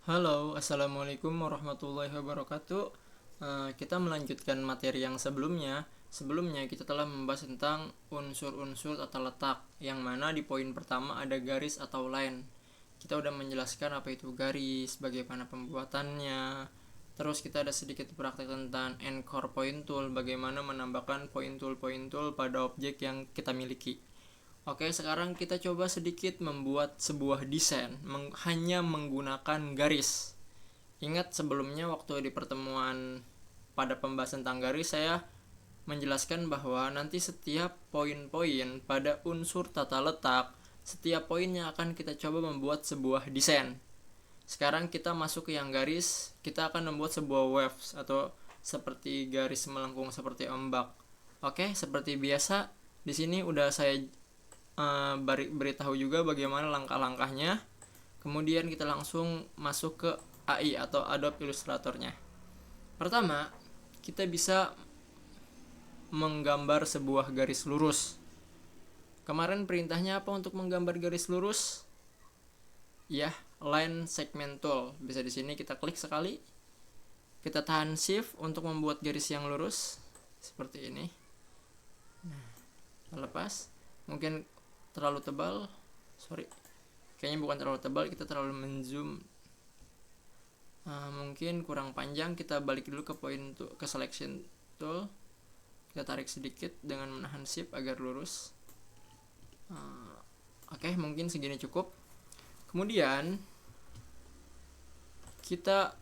Halo, assalamualaikum warahmatullahi wabarakatuh. Kita melanjutkan materi yang sebelumnya. Sebelumnya kita telah membahas tentang unsur-unsur tata letak, yang mana di poin pertama ada garis atau line. Kita udah menjelaskan apa itu garis, bagaimana pembuatannya. Terus kita ada sedikit praktek tentang anchor point tool, bagaimana menambahkan point tool pada objek yang kita miliki. Oke, sekarang kita coba sedikit membuat sebuah desain hanya menggunakan garis. Ingat sebelumnya waktu di pertemuan pada pembahasan tentang garis saya menjelaskan bahwa nanti setiap poin-poin pada unsur tata letak, setiap poinnya akan kita coba membuat sebuah desain. Sekarang kita masuk ke yang garis, kita akan membuat sebuah waves atau seperti garis melengkung seperti ombak. Oke, seperti biasa di sini udah saya beritahu juga bagaimana langkah-langkahnya. Kemudian kita langsung masuk ke AI atau Adobe Illustrator-nya. Pertama, kita bisa menggambar sebuah garis lurus. Kemarin perintahnya apa untuk menggambar garis lurus? Ya, line segment tool. Bisa di sini kita klik sekali. Kita tahan shift untuk membuat garis yang lurus seperti ini. Nah, lepas. Mungkin terlalu tebal, kayaknya bukan terlalu tebal, kita terlalu menzoom. Mungkin kurang panjang, kita balik dulu ke point ke selection tool, kita tarik sedikit dengan menahan shift agar lurus. Oke, mungkin segini cukup. Kemudian kita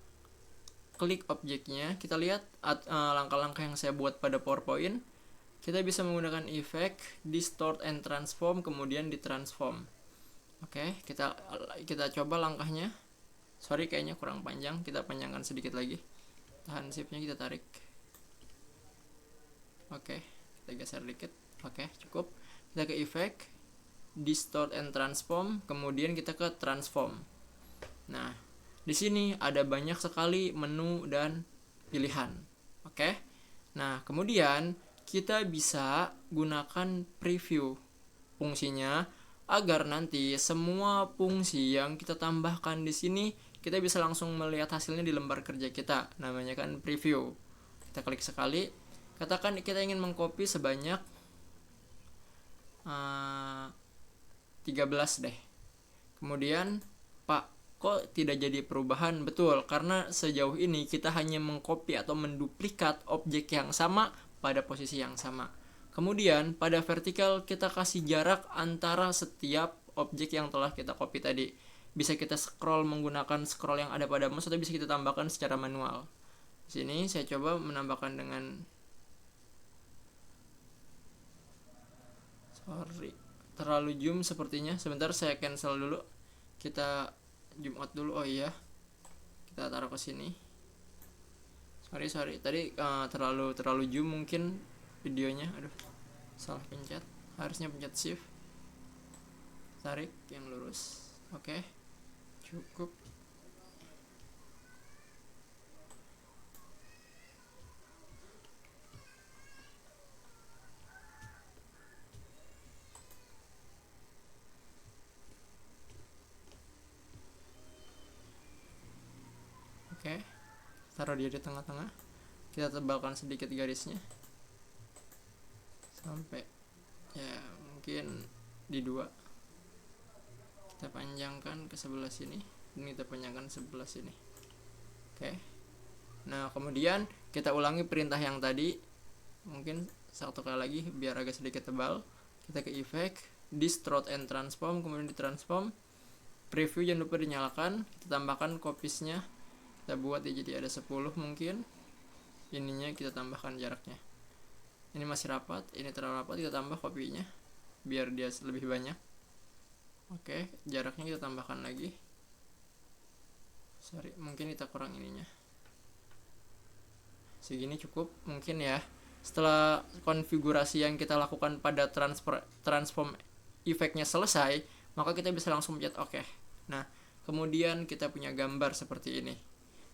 klik objeknya, kita lihat langkah-langkah yang saya buat pada PowerPoint. Kita bisa menggunakan effect, distort and transform, kemudian ditransform. Oke, kita coba langkahnya. Kayaknya kurang panjang, kita panjangkan sedikit lagi. Tahan shift-nya, kita tarik. Oke, kita geser dikit. Oke, cukup. Kita ke effect, distort and transform, kemudian kita ke transform. Nah, di sini ada banyak sekali menu dan pilihan. Oke. Nah, kemudian kita bisa gunakan preview fungsinya agar nanti semua fungsi yang kita tambahkan di sini kita bisa langsung melihat hasilnya di lembar kerja kita. Namanya kan preview. Kita klik sekali. Katakan kita ingin mengcopy sebanyak 13 deh. Kemudian, Pak, kok tidak jadi perubahan? Betul, karena sejauh ini kita hanya mengcopy atau menduplikat objek yang sama pada posisi yang sama. Kemudian pada vertikal kita kasih jarak antara setiap objek yang telah kita copy tadi. Bisa kita scroll menggunakan scroll yang ada pada mouse atau bisa kita tambahkan secara manual. Di sini saya coba menambahkan dengan terlalu zoom sepertinya. Sebentar, saya cancel dulu. Kita zoom out dulu. Oh iya. Kita taruh ke sini. Sorry, tadi terlalu zoom mungkin videonya. Aduh, salah pencet, harusnya pencet shift, tarik yang lurus. Oke, cukup. Oke, taruh dia di tengah-tengah. Kita tebalkan sedikit garisnya sampai ya mungkin di 2. Kita panjangkan ke sebelah sini, ini kita panjangkan sebelah sini. Oke. Nah, kemudian kita ulangi perintah yang tadi, mungkin satu kali lagi biar agak sedikit tebal. Kita ke effect, distort and transform, kemudian ditransform. Preview jangan lupa dinyalakan. Kita tambahkan copiesnya, kita buat ya jadi ada 10 mungkin. Ininya kita tambahkan jaraknya. Ini masih rapat, ini terlalu rapat, kita tambah kopinya biar dia lebih banyak. Oke, jaraknya kita tambahkan lagi. Mungkin kita kurang ininya. Segini cukup mungkin ya. Setelah konfigurasi yang kita lakukan pada transform efeknya selesai, maka kita bisa langsung pencet oke. Nah, kemudian kita punya gambar seperti ini.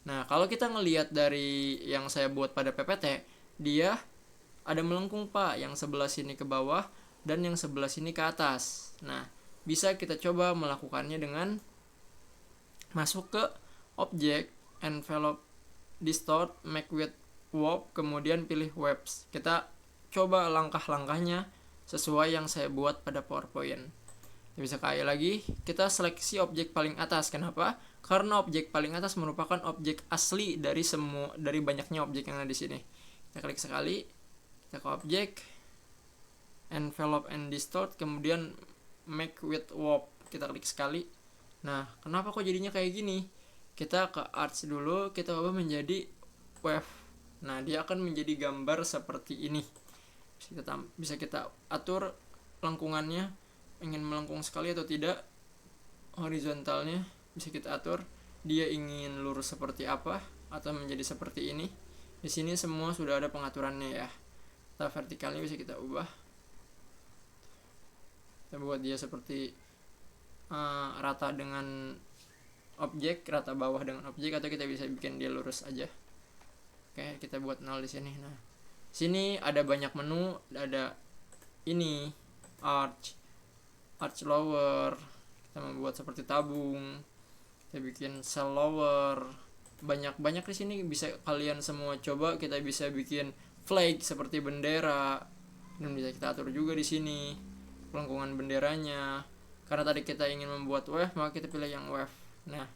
Nah, kalau kita ngelihat dari yang saya buat pada PPT, dia ada melengkung, Pak, yang sebelah sini ke bawah dan yang sebelah sini ke atas. Nah, bisa kita coba melakukannya dengan masuk ke object, envelope, distort, make with warp, kemudian pilih webs. Kita coba langkah-langkahnya sesuai yang saya buat pada PowerPoint. Bisa kayak lagi, kita seleksi objek paling atas. Kenapa? Karena objek paling atas merupakan objek asli dari banyaknya objek yang ada di sini. Kita klik sekali, kita ke objek, envelope and distort, kemudian make with warp. Kita klik sekali. Nah, kenapa kok jadinya kayak gini? Kita ke arts dulu, kita ubah menjadi wave. Nah, dia akan menjadi gambar seperti ini. Bisa kita atur lengkungannya, ingin melengkung sekali atau tidak. Horizontalnya bisa kita atur, dia ingin lurus seperti apa atau menjadi seperti ini. Di sini semua sudah ada pengaturannya ya. Kita vertikalnya bisa kita ubah, kita buat dia seperti rata dengan objek, rata bawah dengan objek, atau kita bisa bikin dia lurus aja. Oke, kita buat 0 di sini. Nah, sini ada banyak menu, ada ini arch lower, kita membuat seperti tabung, kita bikin cell lower, banyak di sini bisa kalian semua coba. Kita bisa bikin flag seperti bendera, dan bisa kita atur juga di sini lengkungan benderanya. Karena tadi kita ingin membuat wave, maka kita pilih yang wave. Nah,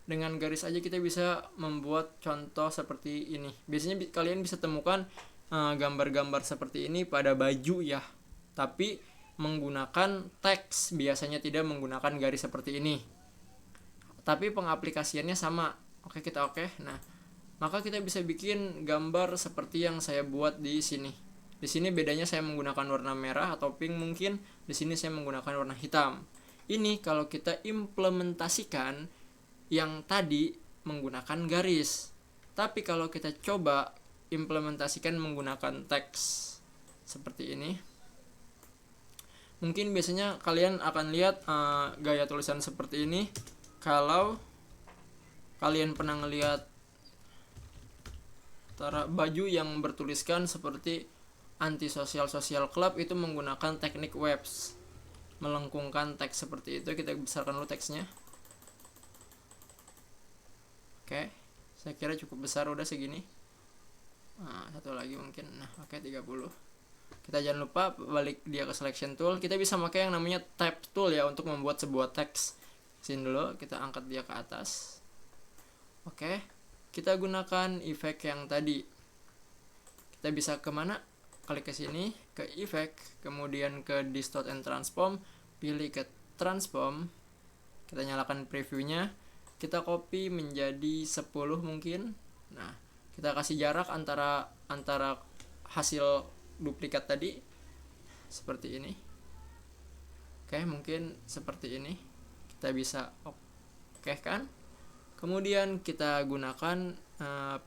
dengan garis aja kita bisa membuat contoh seperti ini. Biasanya kalian bisa temukan gambar-gambar seperti ini pada baju ya, tapi menggunakan teks, biasanya tidak menggunakan garis seperti ini, tapi pengaplikasiannya sama. Oke, kita oke. Nah, maka kita bisa bikin gambar seperti yang saya buat di sini. Di sini bedanya saya menggunakan warna merah atau pink mungkin, di sini saya menggunakan warna hitam. Ini kalau kita implementasikan yang tadi menggunakan garis, tapi kalau kita coba implementasikan menggunakan teks seperti ini, mungkin biasanya kalian akan lihat gaya tulisan seperti ini. Kalau kalian pernah ngelihat baju yang bertuliskan seperti anti-social social club, itu menggunakan teknik webs, melengkungkan teks seperti itu. Kita besarkan dulu teksnya. Oke, saya kira cukup besar, udah segini. Satu lagi mungkin. Nah, oke, 30. Kita jangan lupa balik dia ke selection tool. Kita bisa pakai yang namanya type tool ya untuk membuat sebuah teks. Sini dulu, kita angkat dia ke atas. Oke, kita gunakan efek yang tadi. Kita bisa kemana? Klik ke sini, ke efek, kemudian ke distort and transform, pilih ke transform. Kita nyalakan previewnya, kita copy menjadi 10 mungkin. Nah, kita kasih jarak antara hasil duplikat tadi seperti ini. Oke, mungkin seperti ini. Kita bisa oke kan? Kemudian kita gunakan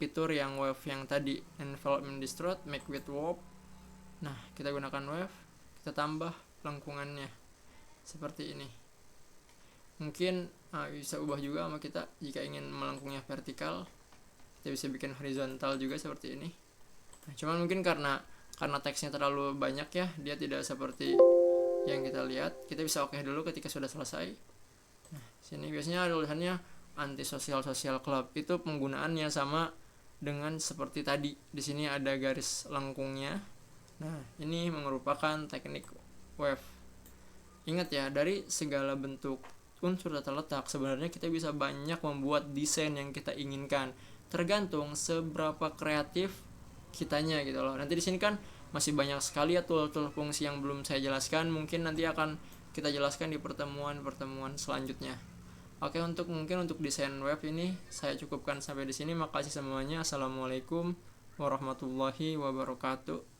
fitur yang wave yang tadi, envelope and distort, make with warp. Nah, kita gunakan wave, kita tambah lengkungannya seperti ini. Mungkin bisa ubah juga sama kita jika ingin melengkungnya vertikal. Kita bisa bikin horizontal juga seperti ini. Nah, cuman mungkin karena teksnya terlalu banyak ya, dia tidak seperti yang kita lihat. Kita bisa oke dulu ketika sudah selesai. Nah, sini biasanya ada tulisannya anti-social social club. Itu penggunaannya sama dengan seperti tadi. Di sini ada garis lengkungnya. Nah, ini merupakan teknik wave. Ingat ya, dari segala bentuk unsur data letak sebenarnya kita bisa banyak membuat desain yang kita inginkan. Tergantung seberapa kreatif kitanya gitu loh. Nanti di sini kan masih banyak sekali ya tool-tool fungsi yang belum saya jelaskan. Mungkin nanti akan kita jelaskan di pertemuan selanjutnya. Oke, untuk desain web ini saya cukupkan sampai di sini. Makasih semuanya. Assalamualaikum warahmatullahi wabarakatuh.